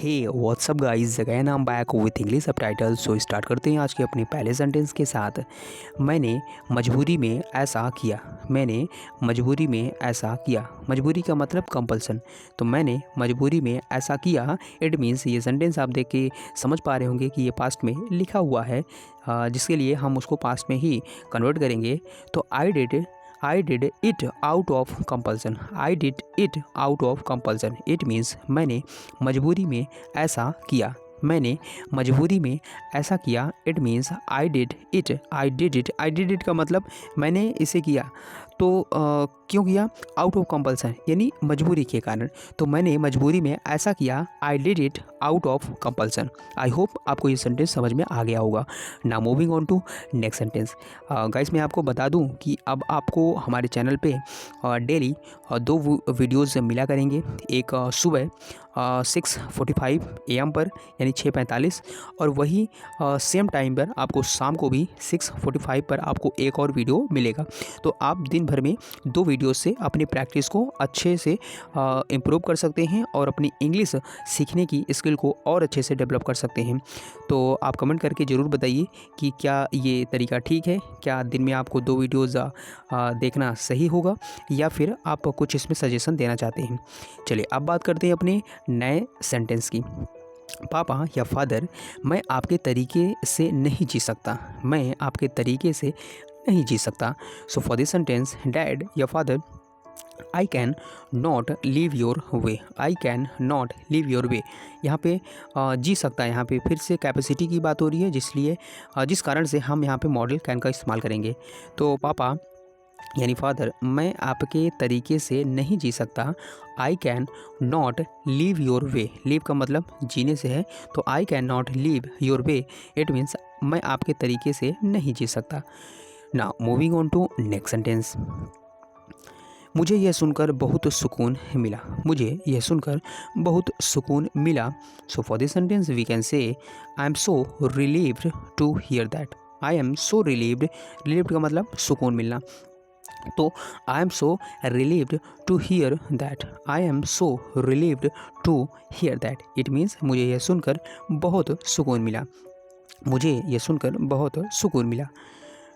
Hey what's up guys, again I am back with English subtitle. So start करते हैं आज के अपने पहले सेंटेंस के साथ। मैंने मजबूरी में ऐसा किया। मैंने मजबूरी में ऐसा किया। मजबूरी का मतलब कंपल्सन। तो मैंने मजबूरी में ऐसा किया, इट मीन्स ये सेंटेंस आप देख के समझ पा रहे होंगे कि ये पास्ट में लिखा हुआ है, जिसके लिए हम उसको पास्ट में ही कन्वर्ट करेंगे। तो I did it out of compulsion. I did it out of compulsion. It means मैंने मजबूरी में ऐसा किया। मैंने मजबूरी में ऐसा किया। It means I did it. I did it. I did it का मतलब मैंने इसे किया। तो क्यों किया? आउट ऑफ कंपल्सन, यानी मजबूरी के कारण। तो मैंने मजबूरी में ऐसा किया। I did it out of compulsion. I hope आपको ये सेंटेंस समझ में आ गया होगा। Now moving on to next sentence. Guys, मैं आपको बता दूं कि अब आपको हमारे चैनल पे डेली 2 वीडियोज़ मिला करेंगे। एक सुबह 6:45 AM पर, यानी 6:45, और वही सेम टाइम पर आपको शाम को भी 6:45 पर आपको एक और वीडियो मिलेगा। तो आप दिन भर में 2 वीडियो से अपनी प्रैक्टिस को अच्छे से इम्प्रूव कर सकते हैं और अपनी इंग्लिश सीखने की स्किल को और अच्छे से डेवलप कर सकते हैं। तो आप कमेंट करके ज़रूर बताइए कि क्या ये तरीका ठीक है, क्या दिन में आपको 2 वीडियोज़ देखना सही होगा, या फिर आप कुछ इसमें सजेशन देना चाहते हैं। चलिए अब बात करते हैं अपने नए सेंटेंस की। पापा या फादर, मैं आपके तरीके से नहीं जी सकता। मैं आपके तरीके से नहीं जी सकता। So for this sentence, dad या father, I can not leave your way. I can not leave your way. यहाँ पे जी सकता है, यहाँ पे फिर से कैपेसिटी की बात हो रही है, जिस कारण से हम यहाँ पे मॉडल कैन का इस्तेमाल करेंगे। तो पापा यानी फादर, मैं आपके तरीके से नहीं जी सकता। I can not leave your way. Live का मतलब जीने से है, तो I can not leave your way, it means मैं आपके तरीके से नहीं जी सकता। Now moving on to next sentence. मुझे यह सुनकर बहुत सुकून मिला। मुझे यह सुनकर बहुत सुकून मिला। So for this sentence we can say, I am so relieved to hear that. I am so relieved. Relieved का मतलब सुकून मिलना। तो I am so relieved to hear that. I am so relieved to hear that, it means मुझे यह सुनकर बहुत सुकून मिला। मुझे यह सुनकर बहुत सुकून मिला।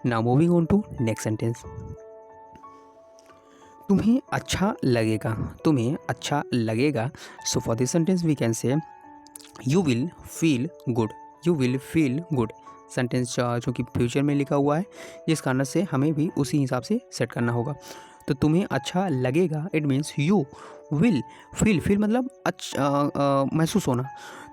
Now moving on to next sentence. तुम्हें अच्छा लगेगा। तुम्हें अच्छा लगेगा। So for this sentence we can say, you will feel good. You will feel good. Sentence जो कि फ्यूचर में लिखा हुआ है, जिस कारण से हमें भी उसी हिसाब से सेट करना होगा। तो तुम्हें अच्छा लगेगा, it means you will feel. Feel मतलब अच्छा महसूस होना।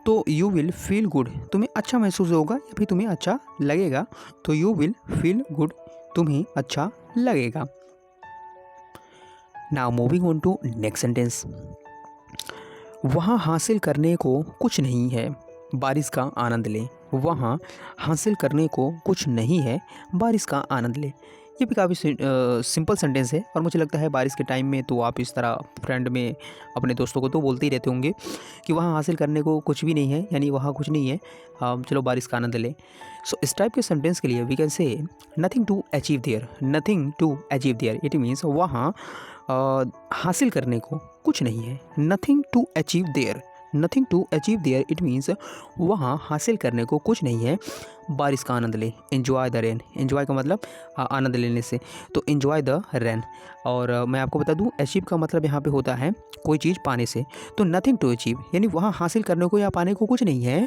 तो यू विल फील गुड, तुम्हें अच्छा महसूस होगा या फिर तुम्हें अच्छा लगेगा। तो यू विल फील गुड, तुम्हें अच्छा लगेगा। Now moving on to next sentence. वहाँ हासिल करने को कुछ नहीं है, बारिश का आनंद ले। वहाँ हासिल करने को कुछ नहीं है, बारिश का आनंद ले। ये भी काफ़ी सिंपल सेंटेंस है, और मुझे लगता है बारिश के टाइम में तो आप इस तरह फ्रेंड में अपने दोस्तों को तो बोलते ही रहते होंगे कि वहाँ हासिल करने को कुछ भी नहीं है, यानी वहाँ कुछ नहीं है, चलो बारिश का आनंद ले। सो इस टाइप के सेंटेंस के लिए we can say, nothing to achieve there. Nothing to achieve there, it means वहाँ हासिल करने को कुछ नहीं है। Nothing to achieve there. Nothing to achieve there, it means वहाँ हासिल करने को कुछ नहीं है, बारिश का आनंद ले। Enjoy the rain. एन्जॉय का मतलब आनंद लेने से, तो एन्जॉय द रेन। और मैं आपको बता दूं, अचीव का मतलब यहाँ पे होता है कोई चीज़ पाने से। तो नथिंग टू अचीव, यानी वहाँ हासिल करने को या पाने को कुछ नहीं है,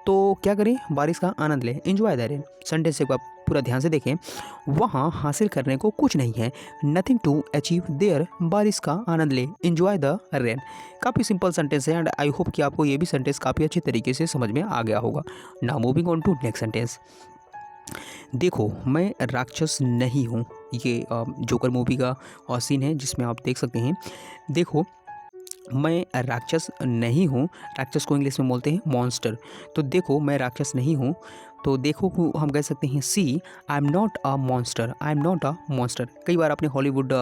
तो क्या करें, बारिश का आनंद लें, एन्जॉय द रेन। सेंटेंस एक बार पूरा ध्यान से देखें। वहाँ हासिल करने को कुछ नहीं है, नथिंग टू अचीव देयर, बारिश का आनंद ले, एन्जॉय द रेन। काफ़ी सिंपल सेंटेंस है, एंड आई होप कि आपको ये भी सेंटेंस काफ़ी अच्छे तरीके से समझ में आ गया होगा। Now moving on to next sentence. देखो, मैं राक्षस नहीं हूँ। ये जोकर मूवी का सीन है, जिसमें आप देख सकते हैं, देखो मैं राक्षस नहीं हूँ। राक्षस को इंग्लिश में बोलते हैं मॉन्स्टर। तो देखो, मैं राक्षस नहीं हूँ। तो देखो को हम कह सकते हैं, say I am not a monster. I am not a monster. कई बार आपने हॉलीवुड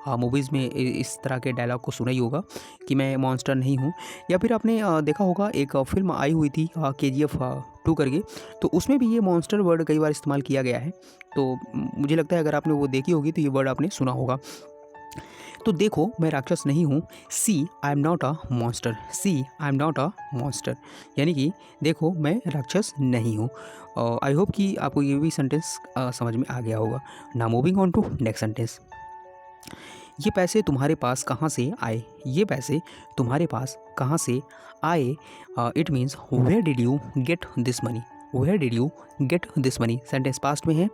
मूवीज़ में इस तरह के डायलॉग को सुना ही होगा कि मैं मॉन्स्टर नहीं हूँ। या फिर आपने देखा होगा, एक फिल्म आई हुई थी KGF 2 करके, तो उसमें भी ये मॉन्स्टर वर्ड कई बार इस्तेमाल किया गया है। तो मुझे लगता है अगर आपने वो देखी होगी तो ये वर्ड आपने सुना होगा। तो देखो मैं राक्षस नहीं हूँ। Say I am not a monster. Say I am not a monster, यानी कि देखो मैं राक्षस नहीं हूँ। आई होप कि आपको ये भी सेंटेंस समझ में आ गया होगा। Now moving on to next sentence. ये पैसे तुम्हारे पास कहाँ से आए? ये पैसे तुम्हारे पास कहाँ से आए? It means where did you get this money? Where did you get this money sentence past में है,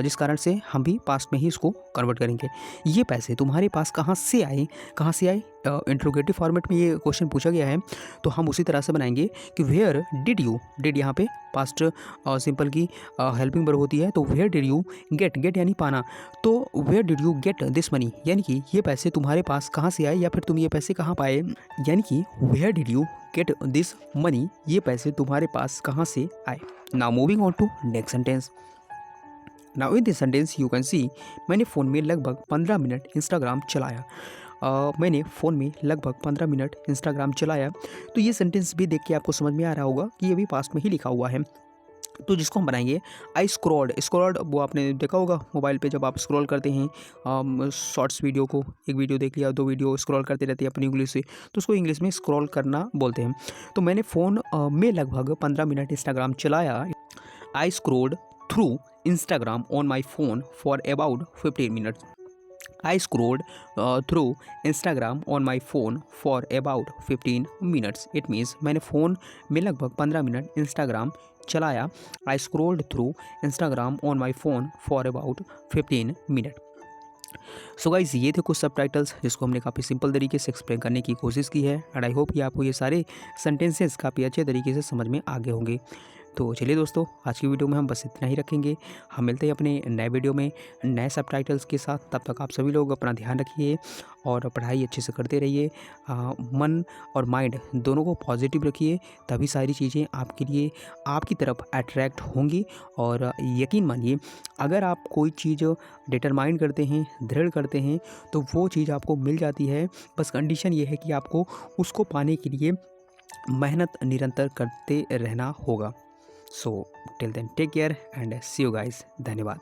जिस कारण से हम भी पास्ट में ही इसको कन्वर्ट करेंगे। ये पैसे तुम्हारे पास कहाँ से आए? कहाँ से आए? इंट्रोगेटिव फॉर्मेट में ये क्वेश्चन पूछा गया है, तो हम उसी तरह से बनाएंगे कि वेयर डिड यू। डिड यहाँ पे पास्ट सिंपल की हेल्पिंग वर्ब होती है, तो where did you get, get यानी पाना, तो where did you get this money, यानी कि ये पैसे तुम्हारे पास कहाँ से आए या फिर तुम ये पैसे कहाँ पाए, यानी कि where did you get this money, ये पैसे तुम्हारे पास कहाँ से आए। Now moving on to next sentence. Now in this sentence you can see मैंने फ़ोन में लगभग 15 मिनट इंस्टाग्राम चलाया। मैंने फ़ोन में लगभग 15 मिनट इंस्टाग्राम चलाया। तो ये सेंटेंस भी देख के आपको समझ में आ रहा होगा कि ये भी पास्ट में ही लिखा हुआ है, तो जिसको हम बनाएंगे आई स्क्रॉल्ड। स्क्रॉल्ड वो आपने देखा होगा मोबाइल पे जब आप स्क्रॉल करते हैं शॉर्ट्स वीडियो को, एक वीडियो देख लिया, दो वीडियो स्क्रॉल करते रहते हैं अपनी उंगली से, तो उसको इंग्लिश में स्क्रॉल करना बोलते हैं। तो मैंने फ़ोन में लगभग 15 मिनट इंस्टाग्राम चलाया। I scrolled through Instagram on my phone for about 15 minutes. I scrolled through Instagram on my phone for about 15 minutes. It means मैंने फ़ोन में लगभग 15 मिनट Instagram चलाया। I scrolled through Instagram on my phone for about 15 minutes. So guys ये थे कुछ subtitles जिसको हमने काफ़ी सिंपल तरीके से एक्सप्लेन करने की कोशिश की है, एंड आई होप कि आपको ये सारे सेंटेंसेस काफ़ी अच्छे तरीके से समझ में आ गए होंगे। तो चलिए दोस्तों, आज की वीडियो में हम बस इतना ही रखेंगे। हम मिलते हैं अपने नए वीडियो में नए सबटाइटल्स के साथ। तब तक आप सभी लोग अपना ध्यान रखिए और पढ़ाई अच्छे से करते रहिए। मन और माइंड दोनों को पॉजिटिव रखिए, तभी सारी चीज़ें आपके लिए आपकी तरफ अट्रैक्ट होंगी। और यकीन मानिए, अगर आप कोई चीज़ डिटरमाइन करते हैं, दृढ़ करते हैं, तो वो चीज़ आपको मिल जाती है। बस कंडीशन ये है कि आपको उसको पाने के लिए मेहनत निरंतर करते रहना होगा। So till then take care and see you guys. धन्यवाद।